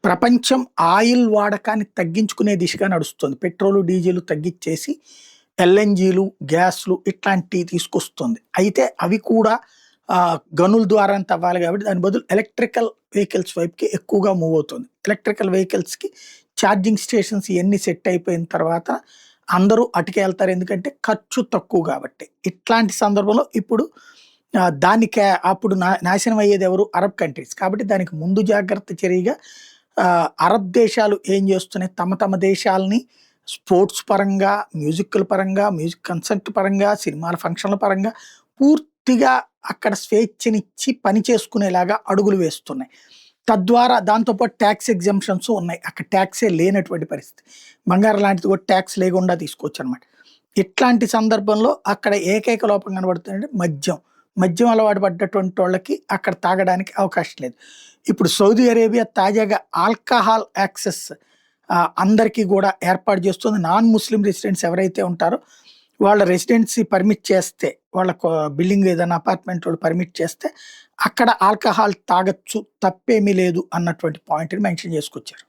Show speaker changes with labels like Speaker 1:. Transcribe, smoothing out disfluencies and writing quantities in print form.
Speaker 1: ప్రపంచం ఆయిల్ వాడకాన్ని తగ్గించుకునే దిశగా నడుస్తుంది. పెట్రోలు, డీజిల్ తగ్గిచ్చేసి ఎల్ఎన్‌జీలు, గ్యాస్‌లు ఇట్లాంటివి తీసుకొస్తుంది. అయితే అవి కూడా గనుల ద్వారానే తవ్వాలి కాబట్టి దాని బదులు ఎలక్ట్రికల్ వెహికల్స్ వైపుకి ఎక్కువగా మూవ్ అవుతుంది. ఎలక్ట్రికల్ వెహికల్స్‌కి ఛార్జింగ్ స్టేషన్స్ ఇయన్నీ సెట్ అయిపోయిన తర్వాత అందరూ అటుకే ఎళ్తారు. ఎందుకంటే ఖర్చు తక్కువ కాబట్టి. ఇట్లాంటి సందర్భంలో ఇప్పుడు దానికి అప్పుడు నాశనం అయ్యేది ఎవరు? Arab countries. కాబట్టి దానికి ముందు జాగ్రత్త చర్యగా అరబ్ దేశాలు ఏం చేస్తున్నాయి? తమ తమ దేశాల్ని స్పోర్ట్స్ పరంగా, మ్యూజిక్కల్ పరంగా, మ్యూజిక్ కన్సర్ట్ పరంగా, సినిమాల ఫంక్షన్‌ల పరంగా పూర్తిగా అక్కడ స్వేచ్ఛనిచ్చి పని చేసుకునేలాగా అడుగులు వేస్తున్నాయి. తద్వారా దాంతో పాటు టాక్స్ ఎగ్జంప్షన్స్ ఉన్నాయి. అక్కడ టాక్సే లేనటువంటి పరిస్థితి. బంగారం లాంటిది కూడా టాక్స్ లేకుండా తీసుకోవచ్చనమాట. ఇట్లాంటి సందర్భంలో అక్కడ ఏకైక లోపం కనబడుతుందంటే మద్యం. మద్యం అలవాటు పడ్డటువంటోళ్ళకి అక్కడ తాగడానికి అవకాశం లేదు. ఇప్పుడు సౌదీ అరేబియా తాజాగా ఆల్కహాల్ యాక్సెస్ అందరికీ కూడా ఏర్పాటు చేస్తుంది. నాన్ ముస్లిం రెసిడెంట్స్ ఎవరైతే ఉంటారో వాళ్ళ రెసిడెన్సీ పర్మిట్ చేస్తే, వాళ్ళ బిల్డింగ్ ఏదైనా అపార్ట్మెంట్ వాళ్ళు పర్మిట్ చేస్తే అక్కడ ఆల్కహాల్ తాగొచ్చు, తప్పేమీ లేదు అన్నటువంటి పాయింట్‌ని మెన్షన్ చేసుకొచ్చారు.